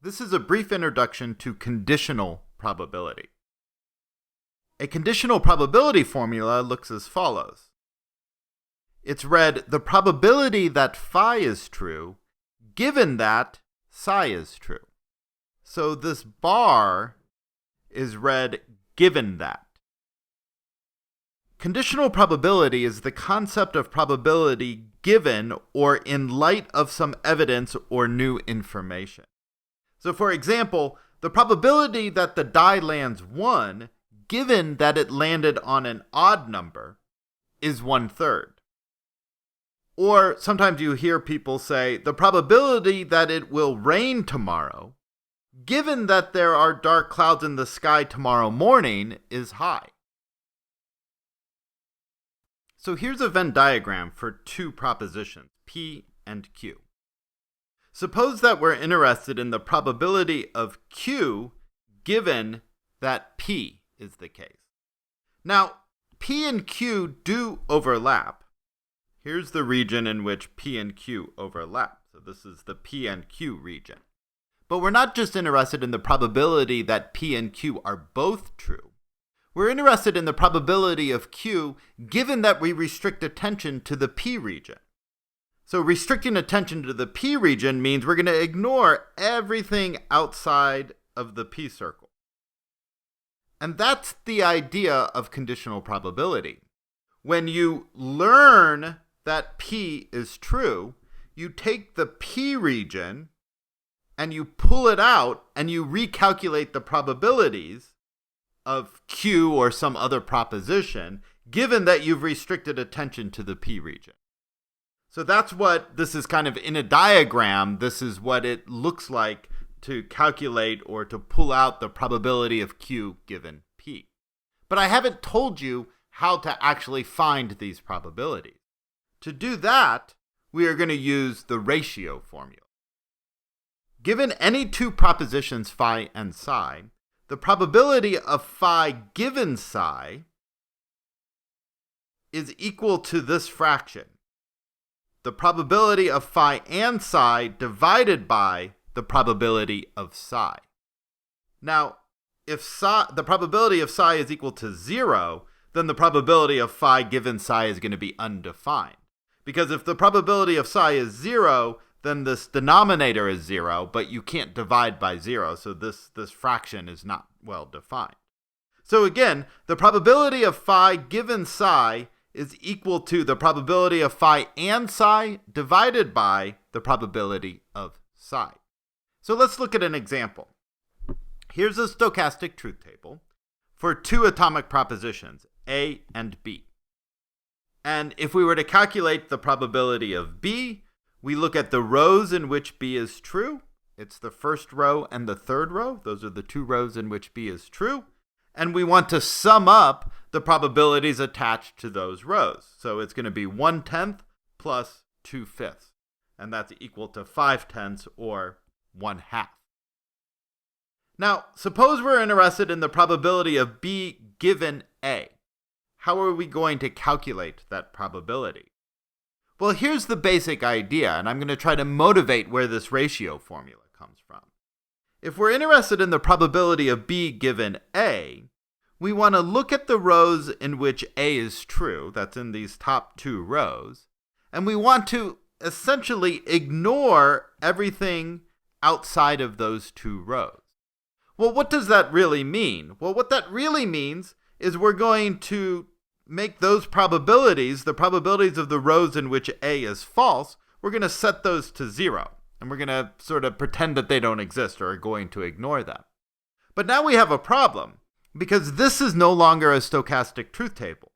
This is a brief introduction to conditional probability. A conditional probability formula looks as follows. It's read, the probability that phi is true, given that psi is true. So this bar is read, given that. Conditional probability is the concept of probability given or in light of some evidence or new information. So for example, the probability that the die lands 1, given that it landed on an odd number, is 1/3. Or sometimes you hear people say, the probability that it will rain tomorrow, given that there are dark clouds in the sky tomorrow morning, is high. So here's a Venn diagram for two propositions, P and Q. Suppose that we're interested in the probability of Q given that P is the case. Now, P and Q do overlap. Here's the region in which P and Q overlap. So this is the P and Q region. But we're not just interested in the probability that P and Q are both true. We're interested in the probability of Q given that we restrict attention to the P region. So restricting attention to the P region means we're going to ignore everything outside of the P circle. And that's the idea of conditional probability. When you learn that P is true, you take the P region and you pull it out and you recalculate the probabilities of Q or some other proposition, given that you've restricted attention to the P region. So that's what this is kind of in a diagram. This is what it looks like to calculate or to pull out the probability of Q given P. But I haven't told you how to actually find these probabilities. To do that, we are going to use the ratio formula. Given any two propositions, phi and psi, the probability of phi given psi is equal to this fraction. The probability of phi and psi divided by the probability of psi. Now, if the probability of psi is equal to 0, then the probability of phi given psi is going to be undefined. Because if the probability of psi is 0, then this denominator is 0, but you can't divide by 0, so this fraction is not well defined. So again, the probability of phi given psi is equal to the probability of phi and psi divided by the probability of psi. So let's look at an example. Here's a stochastic truth table for two atomic propositions, A and B. And if we were to calculate the probability of B, we look at the rows in which B is true. It's the first row and the third row. Those are the two rows in which B is true. And we want to sum up the probabilities attached to those rows. So it's going to be 1/10 plus 2/5. And that's equal to 5/10 or 1/2. Now, suppose we're interested in the probability of B given A. How are we going to calculate that probability? Well, here's the basic idea, and I'm going to try to motivate where this ratio formula comes from. If we're interested in the probability of B given A, we want to look at the rows in which A is true, that's in these top two rows, and we want to essentially ignore everything outside of those two rows. Well, what does that really mean? Well, what that really means is we're going to make those probabilities, the probabilities of the rows in which A is false, we're going to set those to 0. And we're going to sort of pretend that they don't exist or are going to ignore them. But now we have a problem, because this is no longer a stochastic truth table.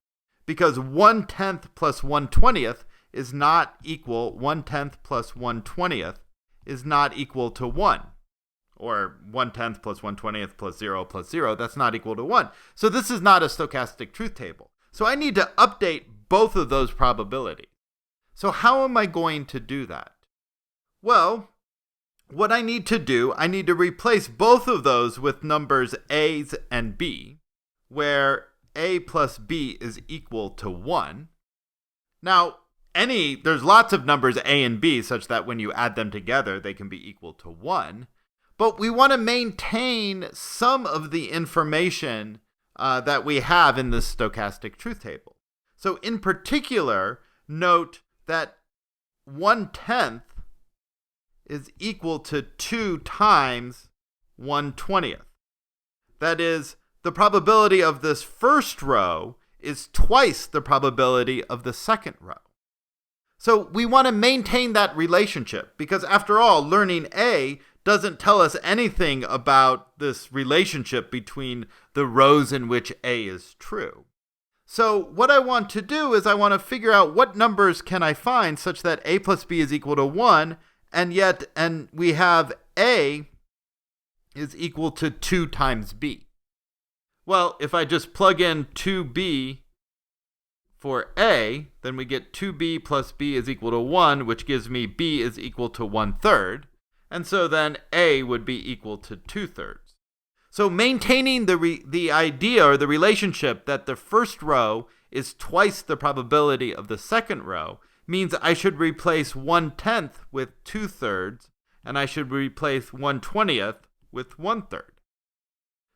Because 1/10 plus 1/20 is not equal, 1/10 plus 1/20 is not equal to 1. Or 1/10 plus 1/20 plus 0, that's not equal to 1. So this is not a stochastic truth table. So I need to update both of those probabilities. So how am I going to do that? Well, what I need to do, I need to replace both of those with numbers A's and B, where A plus B is equal to 1. Now, there's lots of numbers A and B such that when you add them together, they can be equal to 1. But we want to maintain some of the information that we have in this stochastic truth table. So in particular, note that 1/10 is equal to 2 times 1/20. That is, the probability of this first row is twice the probability of the second row. So we want to maintain that relationship because, after all, learning A doesn't tell us anything about this relationship between the rows in which A is true. So what I want to do is I want to figure out what numbers can I find such that A plus B is equal to 1, and we have A is equal to 2 times B. Well, if I just plug in 2B for A, then we get 2B plus B is equal to 1, which gives me B is equal to 1/3. And so then A would be equal to 2/3. So maintaining the idea or the relationship that the first row is twice the probability of the second row means I should replace 1/10 with 2/3, and I should replace 1/20 with 1/3.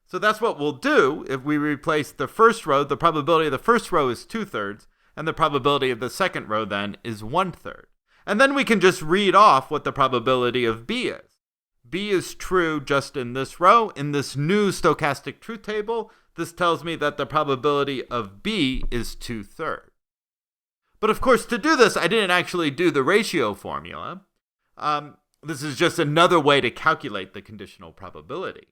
So that's what we'll do if we replace the first row. The probability of the first row is 2/3, and the probability of the second row then is 1/3. And then we can just read off what the probability of B is. B is true just in this row. In this new stochastic truth table, this tells me that the probability of B is 2/3. But of course, to do this, I didn't actually do the ratio formula. This is just another way to calculate the conditional probability.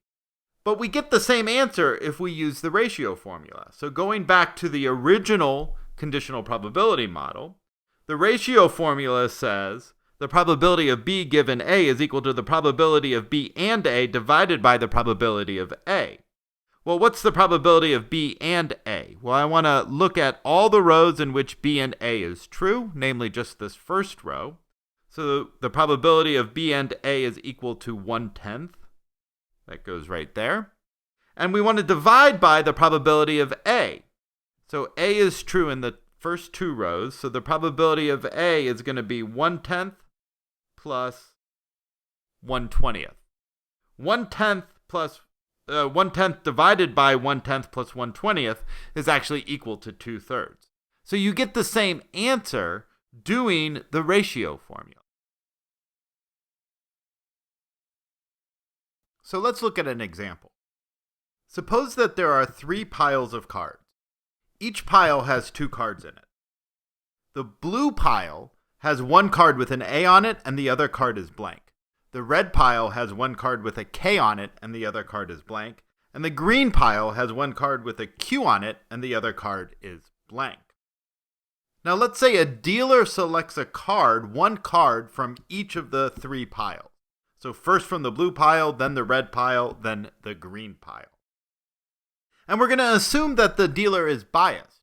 But we get the same answer if we use the ratio formula. So going back to the original conditional probability model, the ratio formula says the probability of B given A is equal to the probability of B and A divided by the probability of A. Well, what's the probability of B and A? Well, I want to look at all the rows in which B and A is true, namely just this first row. So the probability of B and A is equal to 1/10. That goes right there. And we want to divide by the probability of A. So A is true in the first two rows, so the probability of A is going to be 1/10 plus 1/20. 1/10 plus 1/10 divided by 1/10 plus 1/20 is actually equal to 2/3. So you get the same answer doing the ratio formula. So let's look at an example. Suppose that there are 3 piles of cards. Each pile has 2 cards in it. The blue pile has 1 card with an A on it and the other card is blank. The red pile has 1 card with a K on it and the other card is blank. And the green pile has 1 card with a Q on it and the other card is blank. Now let's say a dealer selects a card, 1 card from each of the 3 piles. So first from the blue pile, then the red pile, then the green pile. And we're going to assume that the dealer is biased.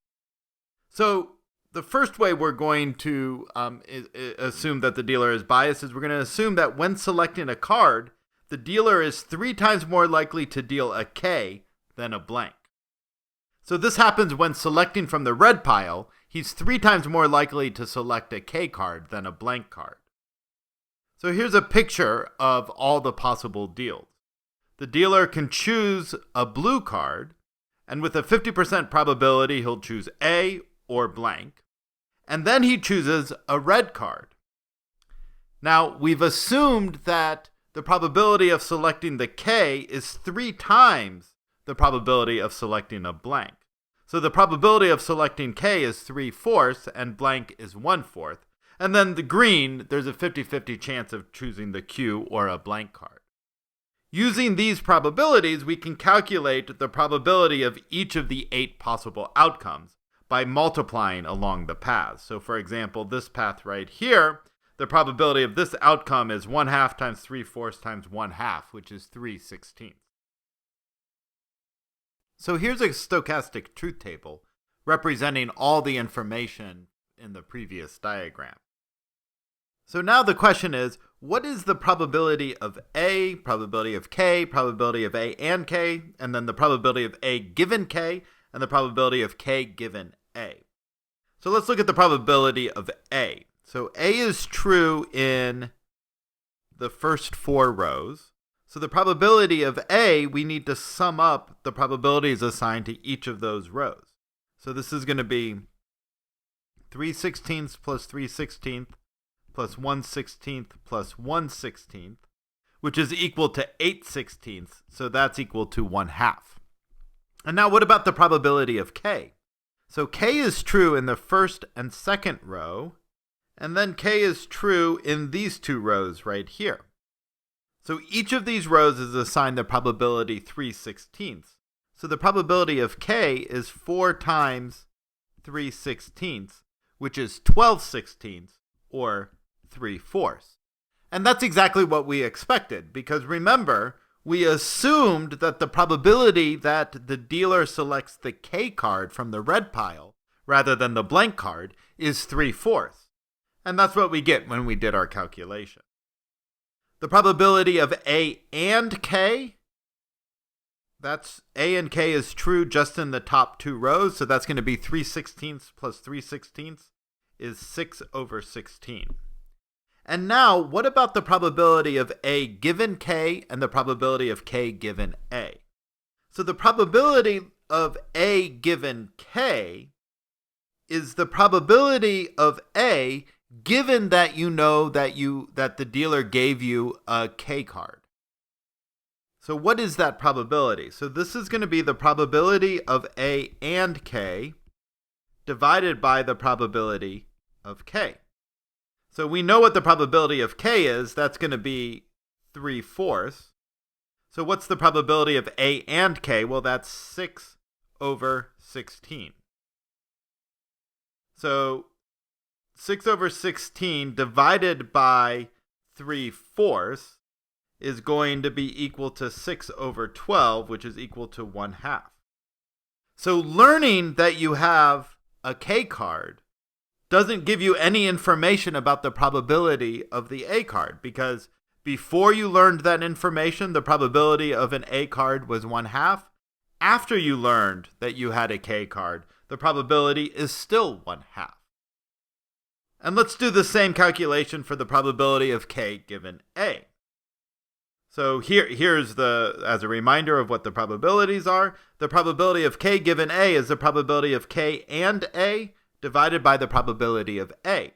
So the first way we're going to assume that the dealer is biased is we're going to assume that when selecting a card, the dealer is 3 times more likely to deal a K than a blank. So this happens when selecting from the red pile, he's 3 times more likely to select a K card than a blank card. So here's a picture of all the possible deals. The dealer can choose a blue card, and with a 50% probability, he'll choose A or blank. And then he chooses a red card. Now, we've assumed that the probability of selecting the K is 3 times the probability of selecting a blank. So the probability of selecting K is 3/4 and blank is 1/4. And then the green, there's a 50-50 chance of choosing the Q or a blank card. Using these probabilities, we can calculate the probability of each of the 8 possible outcomes by multiplying along the paths. So for example, this path right here, the probability of this outcome is 1/2 times 3/4 times 1/2, which is 3/16. So here's a stochastic truth table representing all the information in the previous diagram. So now the question is, what is the probability of A, probability of K, probability of A and K, and then the probability of A given K, and the probability of K given A? So let's look at the probability of A. So A is true in the first 4 rows. So the probability of A, we need to sum up the probabilities assigned to each of those rows. So this is going to be 3/16 plus 3/16 plus 1/16 plus 1/16, which is equal to 8/16. So that's equal to 1/2. And now what about the probability of K? So K is true in the first and second row, and then K is true in these two rows right here. So each of these rows is assigned the probability 3/16. So the probability of K is 4 times 3/16, which is 12/16, or 3/4. And that's exactly what we expected, because remember, we assumed that the probability that the dealer selects the K card from the red pile rather than the blank card is 3/4. And that's what we get when we did our calculation. The probability of A and K, that's A and K is true just in the top two rows, so that's going to be 3/16 plus 3/16 is 6/16. And now, what about the probability of A given K and the probability of K given A? So the probability of A given K is the probability of A given that you know that the dealer gave you a K card. So what is that probability? So this is going to be the probability of A and K divided by the probability of K. So we know what the probability of K is. That's going to be 3/4. So what's the probability of A and K? Well, that's 6/16. So 6/16 divided by 3/4 is going to be equal to 6/12, which is equal to 1/2. So learning that you have a K card doesn't give you any information about the probability of the A card, because before you learned that information, the probability of an A card was 1/2. After you learned that you had a K card, the probability is still 1/2. And let's do the same calculation for the probability of K given A. So here's as a reminder of what the probabilities are. The probability of K given A is the probability of K and A divided by the probability of A.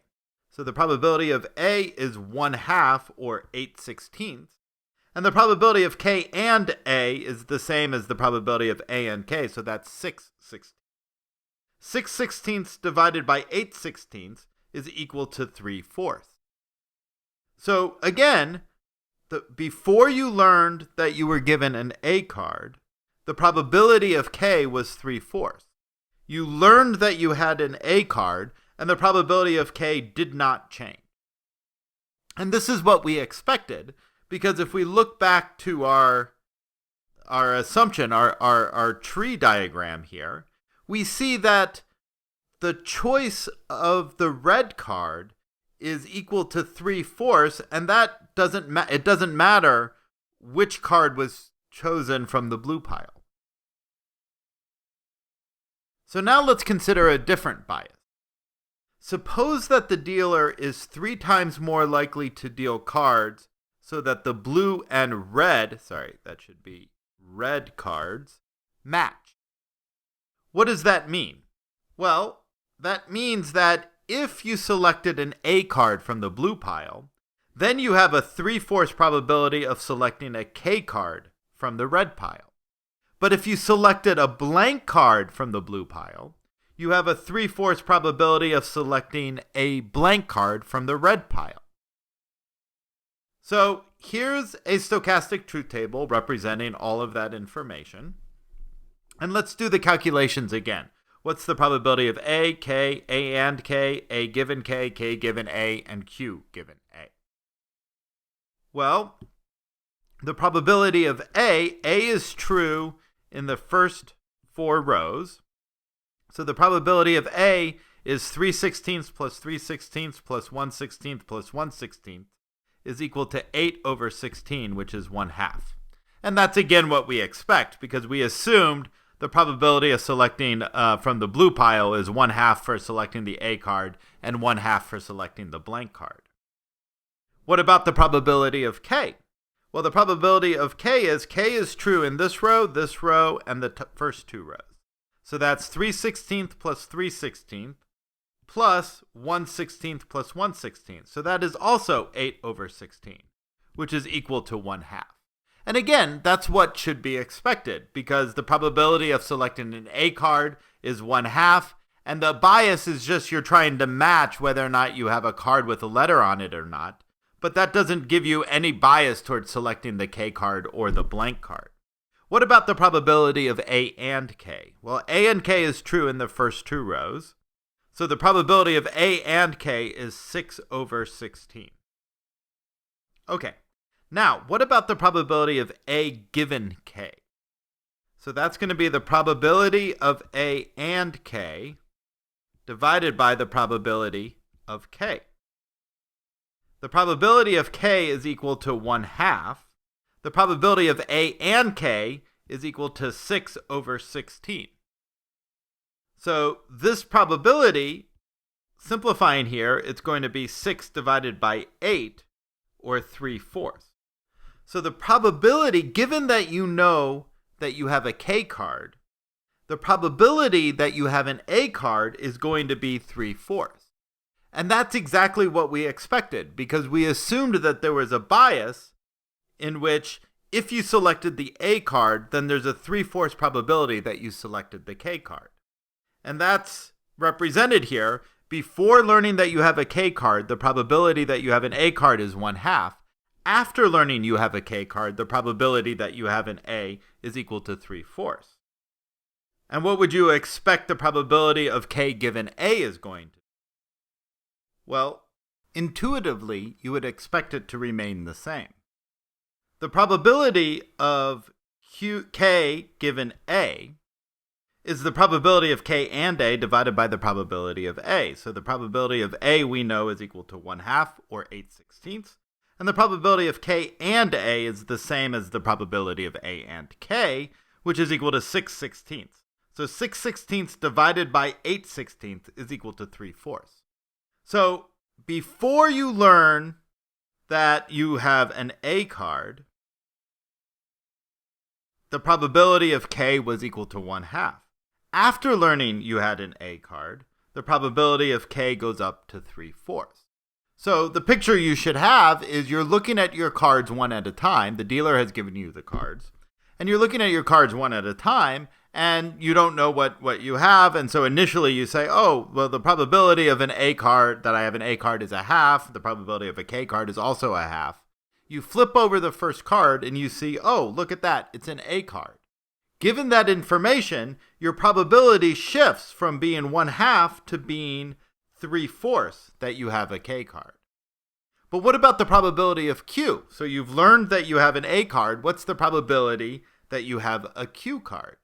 So the probability of A is 1/2, or 8/16. And the probability of K and A is the same as the probability of A and K, so that's 6/16. 6/16 divided by 8/16 is equal to 3/4. So again, before you learned that you were given an A card, the probability of K was 3/4. You learned that you had an A card, and the probability of K did not change. And this is what we expected, because if we look back to our assumption, our tree diagram here, we see that the choice of the red card is equal to 3/4, and that it doesn't matter which card was chosen from the blue pile. So now let's consider a different bias. Suppose that the dealer is 3 times more likely to deal cards so that the blue and red, that should be red cards, match. What does that mean? Well, that means that if you selected an A card from the blue pile, then you have a 3/4 probability of selecting a K card from the red pile. But if you selected a blank card from the blue pile, you have a 3/4 probability of selecting a blank card from the red pile. So here's a stochastic truth table representing all of that information. And let's do the calculations again. What's the probability of A, K, A and K, A given K, K given A, and Q given A? Well, the probability of A is true in the first 4 rows. So the probability of A is 3/16 plus 3/16 plus 1/16 plus 1/16 is equal to 8/16, which is 1/2. And that's again what we expect, because we assumed the probability of selecting from the blue pile is 1/2 for selecting the A card and 1/2 for selecting the blank card. What about the probability of K? Well, the probability of k is true in this row, and the first two rows. So that's 3/16 plus 3/16 plus 1/16 plus 1/16. So that is also 8/16, which is equal to 1/2. And again, that's what should be expected, because the probability of selecting an A card is 1/2, and the bias is just you're trying to match whether or not you have a card with a letter on it or not. But that doesn't give you any bias towards selecting the K card or the blank card. What about the probability of A and K? Well, A and K is true in the first two rows. So the probability of A and K is 6/16. Okay, now what about the probability of A given K? So that's going to be the probability of A and K divided by the probability of K. The probability of K is equal to 1/2. The probability of A and K is equal to 6/16. So this probability, simplifying here, it's going to be 6 divided by 8, or 3/4. So the probability, given that you know that you have a K card, the probability that you have an A card is going to be 3/4. And that's exactly what we expected, because we assumed that there was a bias in which if you selected the A card, then there's a 3/4 probability that you selected the K card. And that's represented here. Before learning that you have a K card, the probability that you have an A card is 1/2. After learning you have a K card, the probability that you have an A is equal to 3/4. And what would you expect the probability of K given A is going to be? Well, intuitively, you would expect it to remain the same. The probability of K given A is the probability of K and A divided by the probability of A. So the probability of A we know is equal to 1/2, or 8/16. And the probability of K and A is the same as the probability of A and K, which is equal to 6/16. So 6/16 divided by 8/16 is equal to 3/4. So before you learn that you have an A card, the probability of K was equal to 1/2. After learning you had an A card, the probability of K goes up to 3/4. So the picture you should have is you're looking at your cards one at a time. The dealer has given you the cards. And you're looking at your cards one at a time, and you don't know what you have. And so initially you say, oh, well, the probability of an A card, that I have an A card, is 1/2. The probability of a K card is also 1/2. You flip over the first card and you see, oh, look at that, it's an A card. Given that information, your probability shifts from being 1/2 to being 3/4 that you have a K card. But what about the probability of Q? So you've learned that you have an A card. What's the probability that you have a Q card?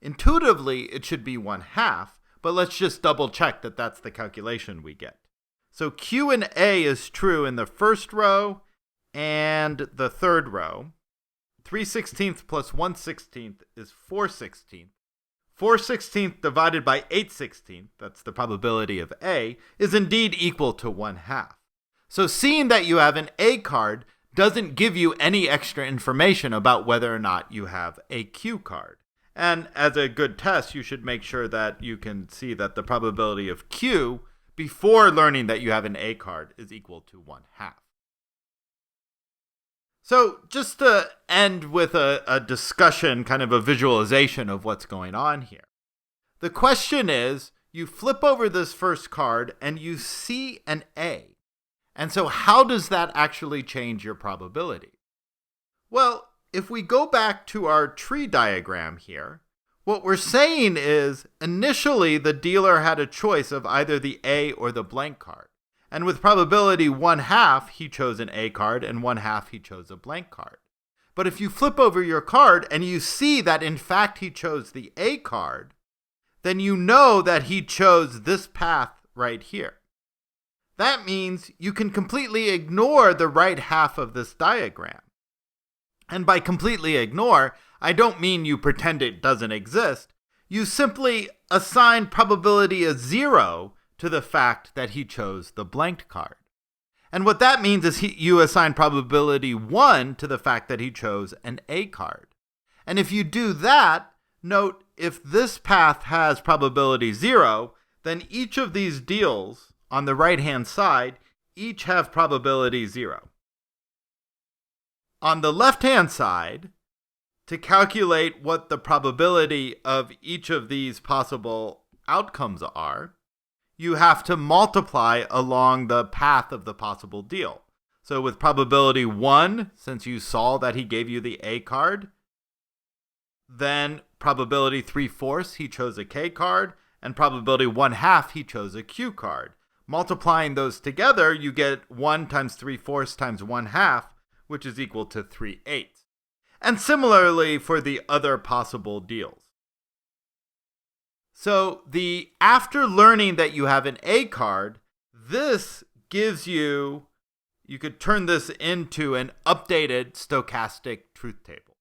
Intuitively, it should be 1/2, but let's just double check that that's the calculation we get. So Q and A is true in the first row and the third row. 3/16 plus 1/16 is 4/16. 4/16 divided by 8/16, that's the probability of A, is indeed equal to 1/2. So seeing that you have an A card doesn't give you any extra information about whether or not you have a Q card. And as a good test, you should make sure that you can see that the probability of Q before learning that you have an A card is equal to 1/2. So just to end with a discussion, kind of a visualization of what's going on here. The question is, you flip over this first card and you see an A. And so how does that actually change your probability? Well, if we go back to our tree diagram here, what we're saying is initially the dealer had a choice of either the A or the blank card. And with probability 1/2, he chose an A card, and 1/2 he chose a blank card. But if you flip over your card and you see that in fact he chose the A card, then you know that he chose this path right here. That means you can completely ignore the right half of this diagram. And by completely ignore, I don't mean you pretend it doesn't exist. You simply assign probability of 0 to the fact that he chose the blanked card. And what that means is you assign probability 1 to the fact that he chose an A card. And if you do that, note if this path has probability 0, then each of these deals on the right-hand side each have probability 0. On the left-hand side, to calculate what the probability of each of these possible outcomes are, you have to multiply along the path of the possible deal. So with probability 1, since you saw that he gave you the A card, then probability 3/4 he chose a K card, and probability 1/2 he chose a Q card. Multiplying those together, you get 1 times 3/4 times 1/2, which is equal to 3/8. And similarly for the other possible deals. So after learning that you have an A card, this gives you could turn this into an updated stochastic truth table.